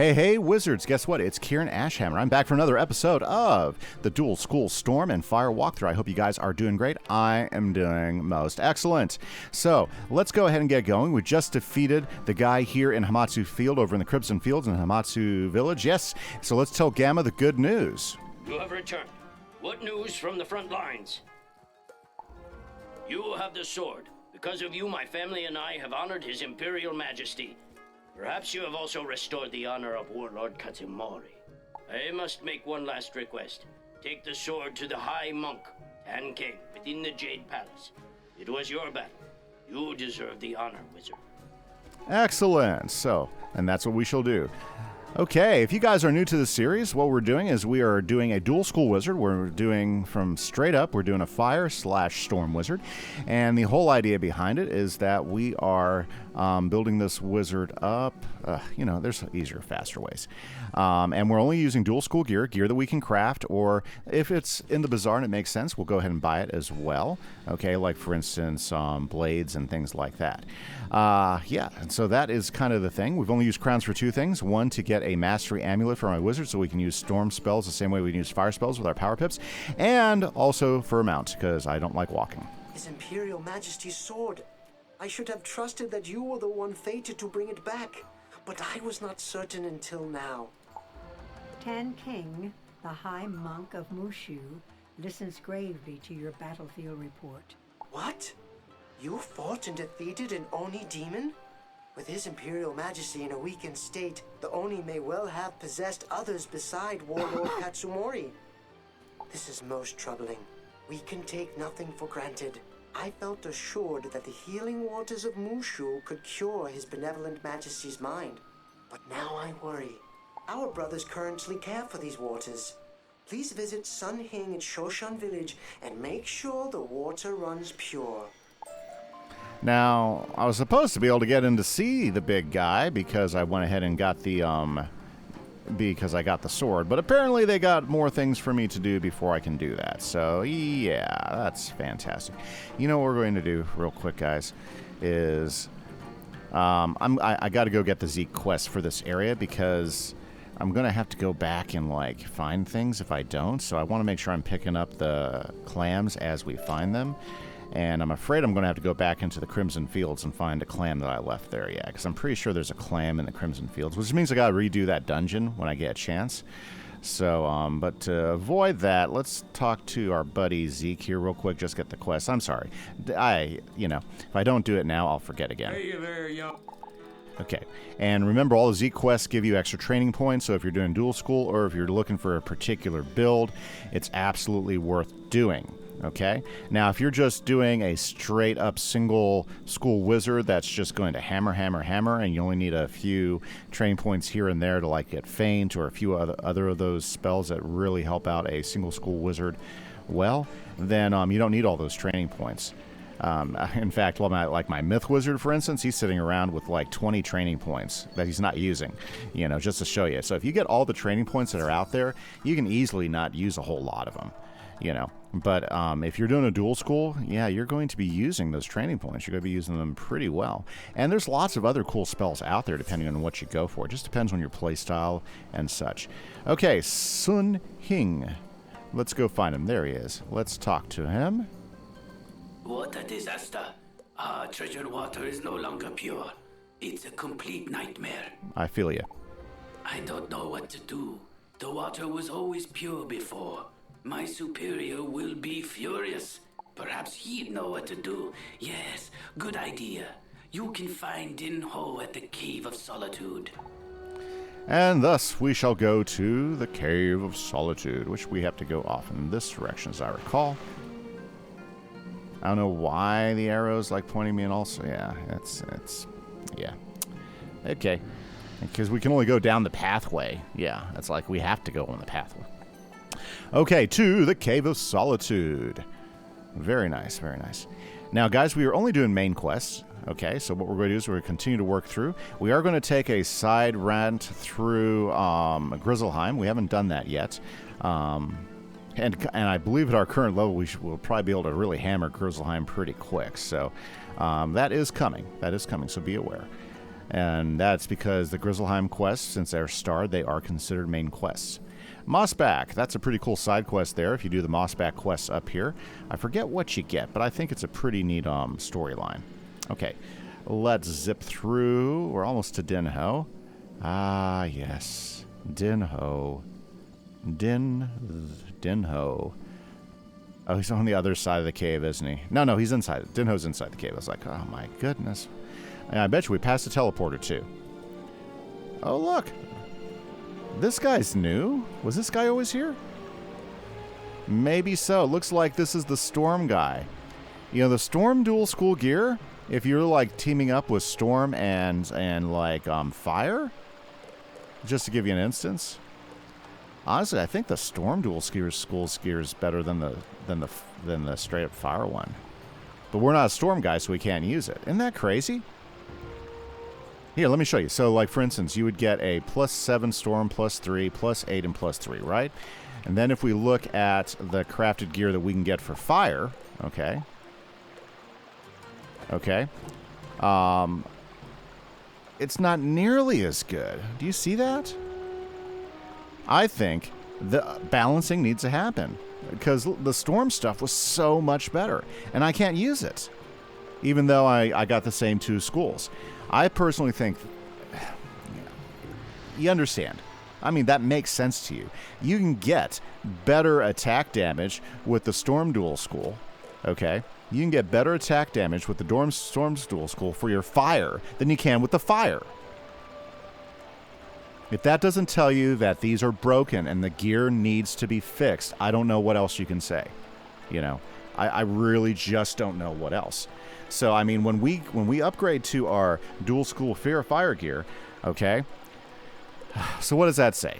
Hey, wizards, guess what? It's Kieran Ashhammer. I'm back for another episode of the Dual School Storm and Fire Walkthrough. I hope you guys are doing great. I am doing most excellent. So, let's go ahead and get going. We just defeated the guy here in Hamatsu Field over in the Crimson Fields in Hamatsu Village. Yes, so let's tell Gamma the good news. You have returned. What news from the front lines? You have the sword. Because of you, my family and I have honored His Imperial Majesty. Perhaps you have also restored the honor of Warlord Katsumori. I must make one last request. Take the sword to the High Monk, Tan King, within the Jade Palace. It was your battle. You deserve the honor, wizard. Excellent. So, and that's what we shall do. Okay, if you guys are new to the series, what we're doing is we are doing a dual school wizard. We're doing from straight up, we're doing a fire/storm wizard. And the whole idea behind it is that we are building this wizard up. There's easier, faster ways. And we're only using dual school gear that we can craft, or if it's in the bazaar and it makes sense, we'll go ahead and buy it as well. Okay, like for instance, blades and things like that. And so that is kind of the thing. We've only used crowns for two things. One, to get a mastery amulet for my wizard so we can use storm spells the same way we can use fire spells with our power pips, and also for a mount because I don't like walking. His Imperial Majesty's sword. I should have trusted that you were the one fated to bring it back, but I was not certain until now. Tan King, the High Monk of Mushu, listens gravely to your battlefield report. What? You fought and defeated an Oni demon? With His Imperial Majesty in a weakened state, the Oni may well have possessed others beside Warlord Katsumori. This is most troubling. We can take nothing for granted. I felt assured that the healing waters of Mushu could cure His Benevolent Majesty's mind. But now I worry. Our brothers currently care for these waters. Please visit Sun Hing in Shoshan Village and make sure the water runs pure. Now, I was supposed to be able to get in to see the big guy because I went ahead and got the because I got the sword, but apparently they got more things for me to do before I can do that. So, yeah, that's fantastic. You know what we're going to do real quick, guys, is I got to go get the Zeke quest for this area because I'm going to have to go back and find things if I don't. So I want to make sure I'm picking up the clams as we find them. And I'm afraid I'm going to have to go back into the Crimson Fields and find a clam that I left there, because I'm pretty sure there's a clam in the Crimson Fields, which means I got to redo that dungeon when I get a chance. So, but to avoid that, let's talk to our buddy Zeke here real quick, just get the quest. I'm sorry. If I don't do it now, I'll forget again. Hey there, yo. Okay, and remember, all the Zeke quests give you extra training points, so if you're doing dual school or if you're looking for a particular build, it's absolutely worth doing. Okay, now if you're just doing a straight up single school wizard that's just going to hammer, and you only need a few training points here and there to get feint or a few other of those spells that really help out a single school wizard, well, then you don't need all those training points. In fact, my myth wizard, for instance, he's sitting around with 20 training points that he's not using, just to show you. So if you get all the training points that are out there, you can easily not use a whole lot of them. But if you're doing a dual school, yeah, you're going to be using those training points. You're going to be using them pretty well. And there's lots of other cool spells out there depending on what you go for. It just depends on your play style and such. Okay, Sun Hing. Let's go find him. There he is. Let's talk to him. What a disaster. Our treasured water is no longer pure. It's a complete nightmare. I feel you. I don't know what to do. The water was always pure before. My superior will be furious. Perhaps he'd know what to do. Yes, good idea. You can find Din Ho at the Cave of Solitude. And thus we shall go to the Cave of Solitude, which we have to go off in this direction, as I recall. I don't know why the arrow's pointing me, and also, yeah, yeah. Okay. Because we can only go down the pathway. Yeah, it's we have to go on the pathway. Okay, to the Cave of Solitude. Very nice, very nice. Now, guys, we are only doing main quests. Okay, so what we're going to do is we're going to continue to work through. We are going to take a side rant through Grizzleheim. We haven't done that yet. And I believe at our current level, we'll probably be able to really hammer Grizzleheim pretty quick. So that is coming. That is coming, so be aware. And that's because the Grizzleheim quests, since they're starred, they are considered main quests. Mossback, that's a pretty cool side quest there if you do the Mossback quests up here. I forget what you get, but I think it's a pretty neat storyline. Okay, let's zip through. We're almost to Dinho. Ah, yes. Dinho. Dinho. Oh, he's on the other side of the cave, isn't he? No, he's inside. Dinho's inside the cave. I was like, oh my goodness. And I bet you we passed the teleporter, too. Oh, look. This guy's new? Was this guy always here? Maybe so. Looks like this is the Storm guy. You know, the Storm dual school gear, if you're, like, teaming up with Storm and Fire, just to give you an instance, honestly, I think the Storm dual school gear is better than the straight-up Fire one. But we're not a Storm guy, so we can't use it. Isn't that crazy? Here, let me show you. So, like, for instance, you would get a +7 Storm, +3, +8, and +3, right? And then if we look at the crafted gear that we can get for Fire, okay. It's not nearly as good. Do you see that? I think the balancing needs to happen because the Storm stuff was so much better, and I can't use it, even though I got the same 2 schools. I personally think, you understand. I mean, that makes sense to you. You can get better attack damage with the Storm dual school, okay? You can get better attack damage with the Storm's dual school for your Fire than you can with the Fire. If that doesn't tell you that these are broken and the gear needs to be fixed, I don't know what else you can say. You know, I really just don't know what else. So, I mean, when we upgrade to our dual school Fire gear, okay, so what does that say?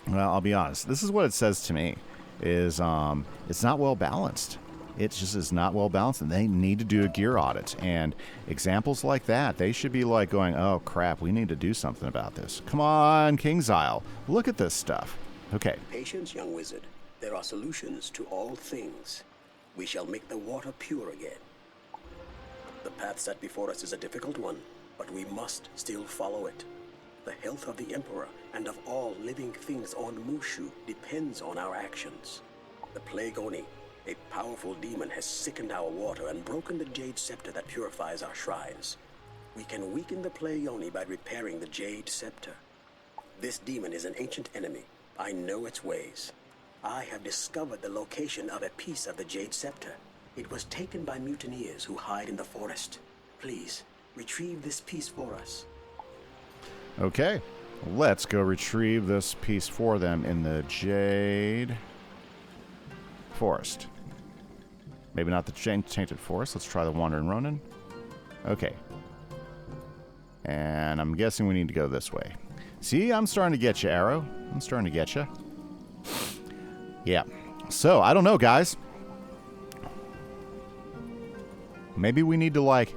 Well, I'll be honest. This is what it says to me, is it's not well balanced. It just is not well balanced, and they need to do a gear audit. And examples like that, they should be like going, oh, crap, we need to do something about this. Come on, King's Isle. Look at this stuff. Okay. Patience, young wizard. There are solutions to all things. We shall make the water pure again. The path set before us is a difficult one, but we must still follow it. The health of the Emperor and of all living things on Mushu depends on our actions. The Plague Oni, a powerful demon, has sickened our water and broken the jade scepter that purifies our shrines. We can weaken the Plague Oni by repairing the jade scepter. This demon is an ancient enemy. I know its ways. I have discovered the location of a piece of the jade scepter. It was taken by mutineers who hide in the forest. Please, retrieve this piece for us. Okay, let's go retrieve this piece for them in the Jade Forest. Maybe not the Tainted Forest. Let's try the Wandering Ronin. Okay. And I'm guessing we need to go this way. See, I'm starting to get you, Arrow. I'm starting to get you. Yeah. So, I don't know, guys. Maybe we need to, like...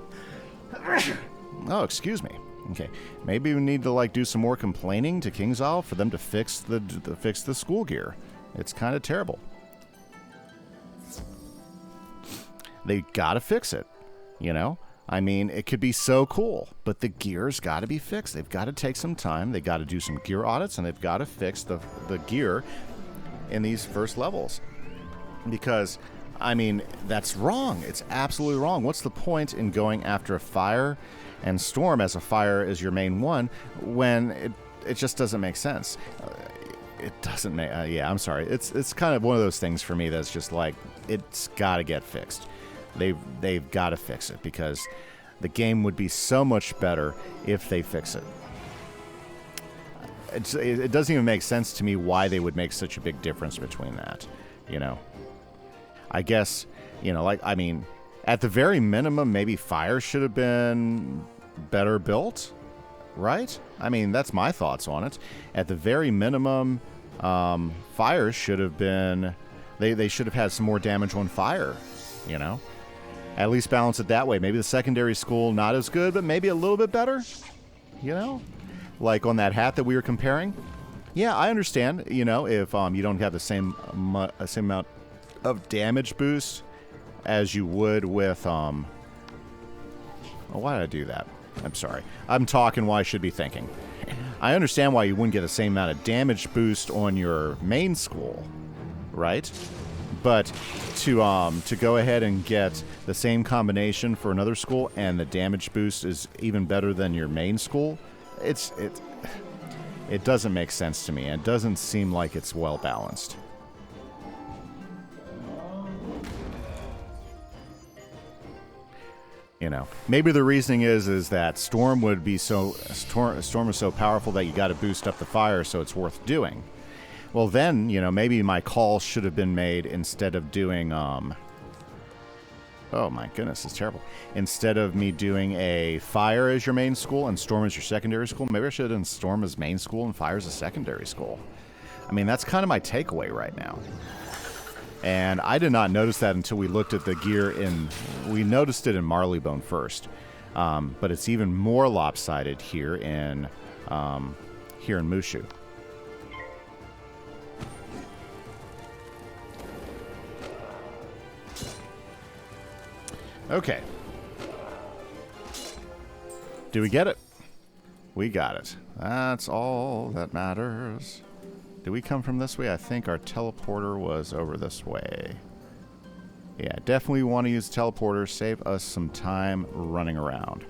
Oh, excuse me. Okay. Maybe we need to, like, do some more complaining to King's Isle for them to fix the school gear. It's kind of terrible. They gotta fix it, you know? I mean, it could be so cool, but the gear's gotta be fixed. They've got to take some time. They gotta do some gear audits, and they've got to fix the gear in these first levels. Because... I mean, that's wrong. It's absolutely wrong. What's the point in going after a Fire and Storm as a Fire is your main one when it just doesn't make sense? It doesn't make... yeah, I'm sorry. It's kind of one of those things for me that's just like, it's got to get fixed. They've got to fix it because the game would be so much better if they fix it. It doesn't even make sense to me why they would make such a big difference between that, you know? I guess, you know, like, I mean, at the very minimum, maybe Fire should have been better built, right? I mean, that's my thoughts on it. At the very minimum, Fire should have been, they should have had some more damage on Fire, you know? At least balance it that way. Maybe the secondary school, not as good, but maybe a little bit better, you know? Like on that hat that we were comparing. Yeah, I understand, you know, if you don't have the same amount of damage boost as you would with why did I do that? I'm sorry. I'm talking while I should be thinking. I understand why you wouldn't get the same amount of damage boost on your main school, right? But to go ahead and get the same combination for another school and the damage boost is even better than your main school, it doesn't make sense to me. It doesn't seem like it's well balanced. You know, maybe the reasoning is that Storm is so powerful that you got to boost up the fire, so it's worth doing. Well, then, you know, maybe my call should have been made instead of doing oh my goodness, it's terrible. Instead of me doing a fire as your main school and Storm as your secondary school, maybe I should have done Storm as main school and fire as a secondary school. I mean, that's kind of my takeaway right now. And I did not notice that until we looked at the gear we noticed it in Marleybone first. But it's even more lopsided here in Mushu. Okay. Do we get it? We got it. That's all that matters. Did we come from this way? I think our teleporter was over this way. Yeah, definitely want to use teleporter. Save us some time running around.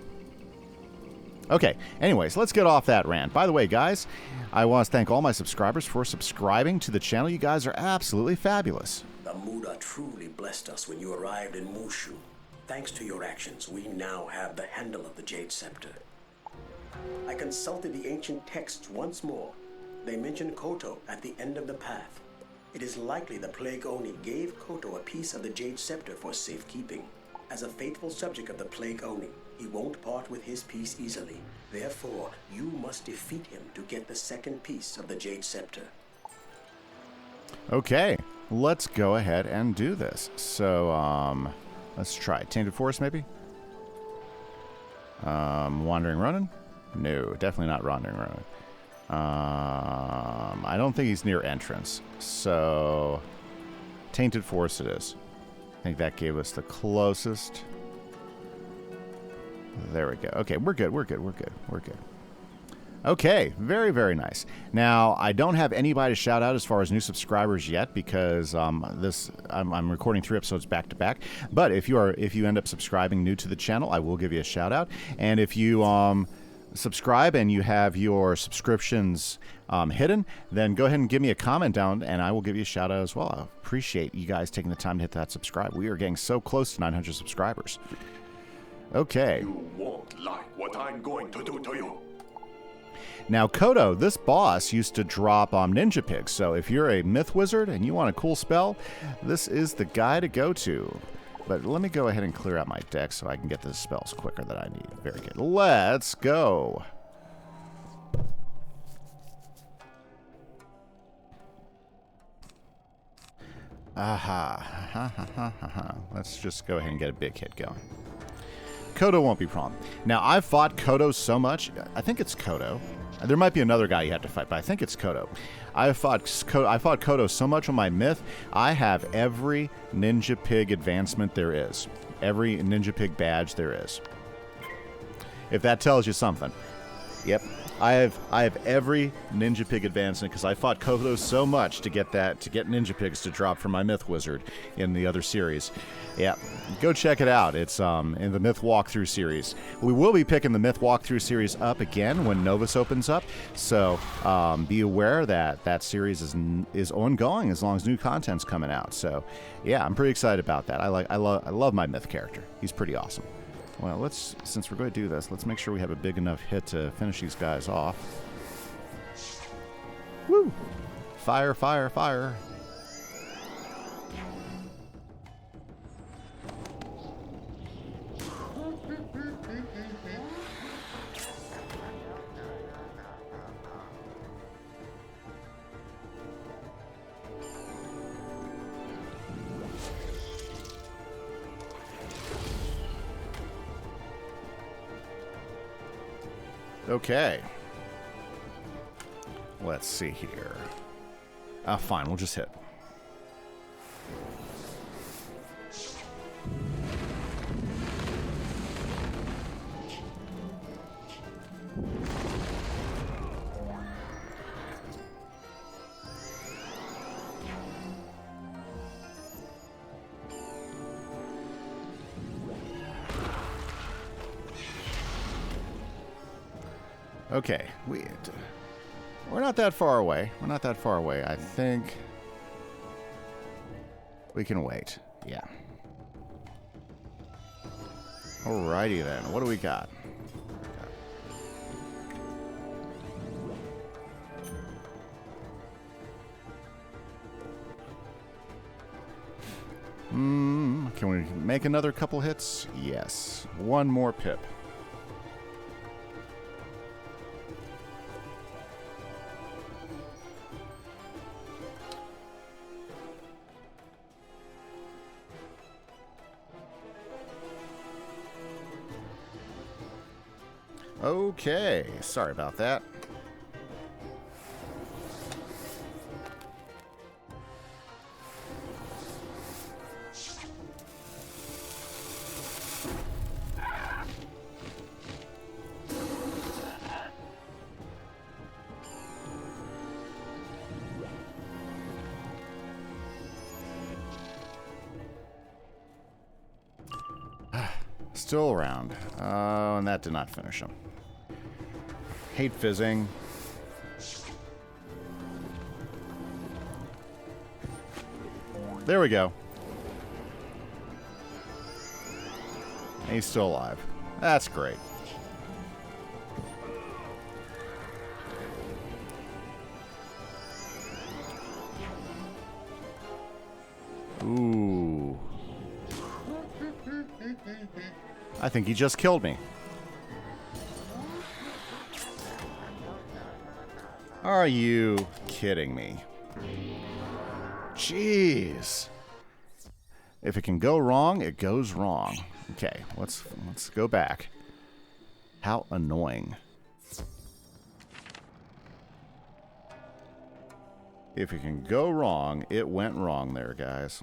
Okay, anyways, let's get off that rant. By the way, guys, I want to thank all my subscribers for subscribing to the channel. You guys are absolutely fabulous. The Muda truly blessed us when you arrived in Mushu. Thanks to your actions, we now have the handle of the Jade Scepter. I consulted the ancient texts once more. They mention Koto at the end of the path. It is likely the Plague Oni gave Koto a piece of the Jade Scepter for safekeeping. As a faithful subject of the Plague Oni, he won't part with his piece easily. Therefore, you must defeat him to get the second piece of the Jade Scepter. Okay, let's go ahead and do this. So, let's try Tainted Forest, maybe? Wandering Ronin? No, definitely not Wandering Ronin. I don't think he's near entrance. So, Tainted Forest it is. I think that gave us the closest. There we go. Okay, we're good. Okay, very, very nice. Now, I don't have anybody to shout out as far as new subscribers yet because I'm recording 3 episodes back to back. But if you end up subscribing new to the channel, I will give you a shout out. And if you subscribe and you have your subscriptions hidden, then go ahead and give me a comment down and I will give you a shout out as well. I appreciate you guys taking the time to hit that subscribe. We are getting so close to 900 subscribers. Okay. You won't like what I'm going to do to you. Now, Koto, this boss used to drop Ninja Pigs, so if you're a Myth Wizard and you want a cool spell, this is the guy to go to. But let me go ahead and clear out my deck so I can get the spells quicker than I need. Very good. Let's go. Aha. Let's just go ahead and get a big hit going. Koto won't be a problem. Now, I've fought Koto so much. I think it's Koto. There might be another guy you have to fight, but I think it's Koto. I fought Koto so much on my myth, I have every Ninja Pig advancement there is. Every Ninja Pig badge there is. If that tells you something. Yep. I have every Ninja Pig advancement because I fought Koto so much to get Ninja Pigs to drop from my Myth Wizard in the other series. Yeah, go check it out. It's in the Myth Walkthrough series. We will be picking the Myth Walkthrough series up again when Novus opens up. So be aware that that series is ongoing as long as new content's coming out. So yeah, I'm pretty excited about that. I love my Myth character. He's pretty awesome. Well, since we're going to do this, let's make sure we have a big enough hit to finish these guys off. Woo! Fire, fire, fire. Okay. Let's see here. Fine, we'll just hit. Okay, we're not that far away. We're not that far away. I think we can wait. Yeah. Alrighty then. What do we got? Can we make another couple hits? Yes. One more pip. Okay. Sorry about that. Still around. Oh, and that did not finish him. Hate fizzing. There we go. And he's still alive. That's great. Ooh. I think he just killed me. Are you kidding me? Jeez. If it can go wrong, it goes wrong. Okay, let's go back. How annoying. If it can go wrong, it went wrong there, guys.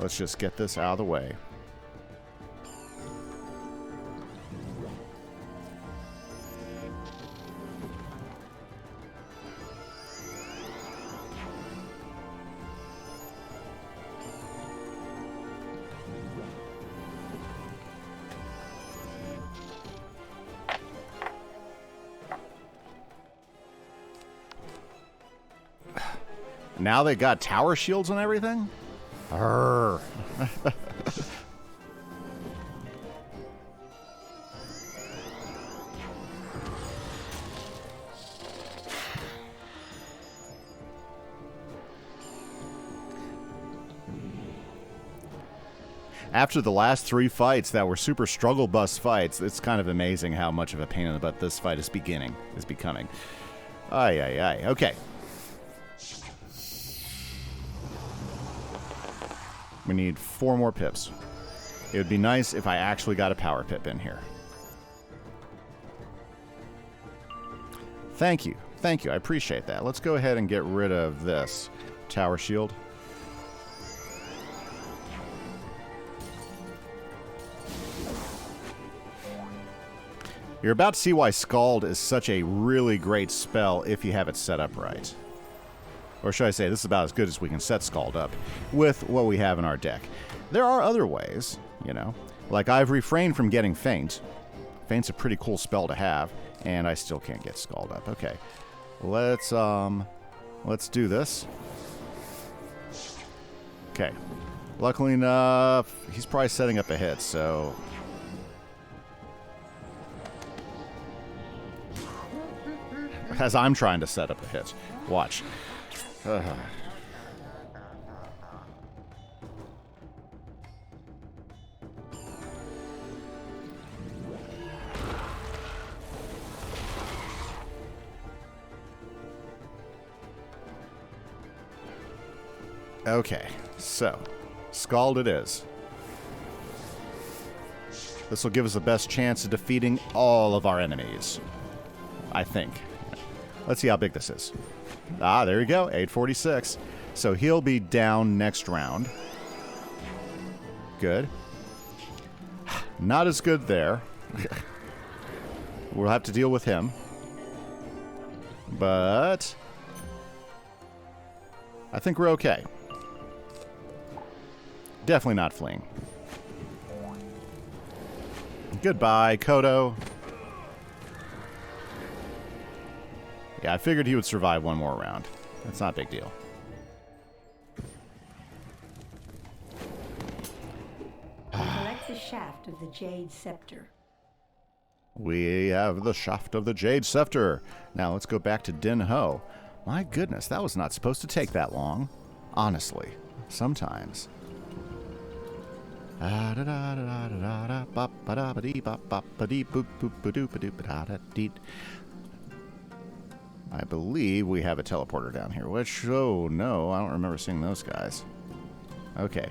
Let's just get this out of the way. Now they got tower shields and everything? Arrgh. After the last 3 fights that were super struggle bus fights, it's kind of amazing how much of a pain in the butt this fight is becoming. Ay, ay, ay. Okay. We need 4 more pips. It would be nice if I actually got a power pip in here. Thank you. Thank you. I appreciate that. Let's go ahead and get rid of this tower shield. You're about to see why Scald is such a really great spell if you have it set up right. Or should I say, this is about as good as we can set Scald up with what we have in our deck. There are other ways, you know. Like I've refrained from getting Feint. Feint's a pretty cool spell to have, and I still can't get Scald up. Okay. Let's do this. Okay. Luckily enough, he's probably setting up a hit, so... As I'm trying to set up a hit. Watch. Okay, so Scald it is. This will give us the best chance of defeating all of our enemies, I think. Let's see how big this is. Ah, there you go, 846. So he'll be down next round. Good. Not as good there. We'll have to deal with him. But I think we're okay. Definitely not fleeing. Goodbye, Koto. Yeah, I figured he would survive one more round. That's not a big deal. Collect the shaft of the jade scepter. We have the shaft of the jade scepter. Now let's go back to Din Ho. My goodness, that was not supposed to take that long. Honestly, sometimes. I believe we have a teleporter down here, which, oh no, I don't remember seeing those guys. Okay.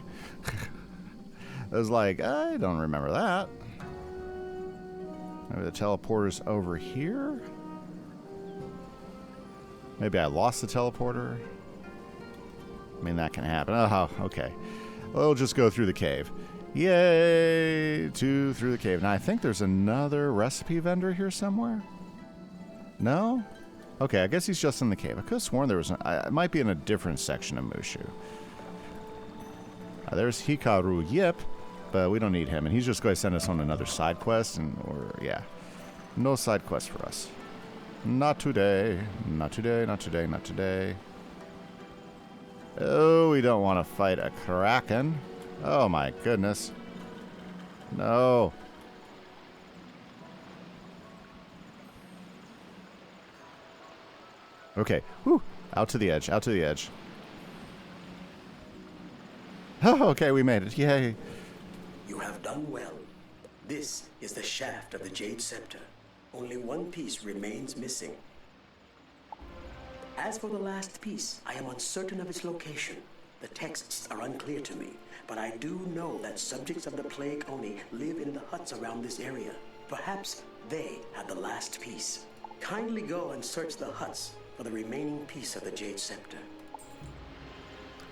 I was like, I don't remember that. Maybe the teleporter's over here? Maybe I lost the teleporter? I mean, that can happen. Oh, okay. We'll just go through the cave. Yay! Through the cave. Now, I think there's another recipe vendor here somewhere. No? Okay, I guess he's just in the cave. I could have sworn there was... it might be in a different section of Mushu. There's Hikaru Yip, but we don't need him. And he's just going to send us on another side quest. Yeah. No side quest for us. Not today. Not today, not today, not today. Oh, we don't want to fight a kraken. Oh my goodness. No. Okay. Whew. Out to the edge. Out to the edge. Oh, okay, we made it. Yay. You have done well. This is the shaft of the jade scepter. Only one piece remains missing. As for the last piece, I am uncertain of its location. The texts are unclear to me, but I do know that subjects of the Plague Oni live in the huts around this area. Perhaps they have the last piece. Kindly go and search the huts for the remaining piece of the jade scepter.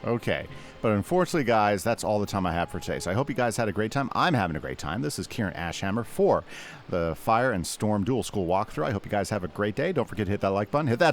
Okay, but unfortunately, guys, that's all the time I have for today. So I hope you guys had a great time. I'm having a great time. This is Kieran Ashhammer for the Fire and Storm Dual School walkthrough. I hope you guys have a great day. Don't forget to hit that like button, hit that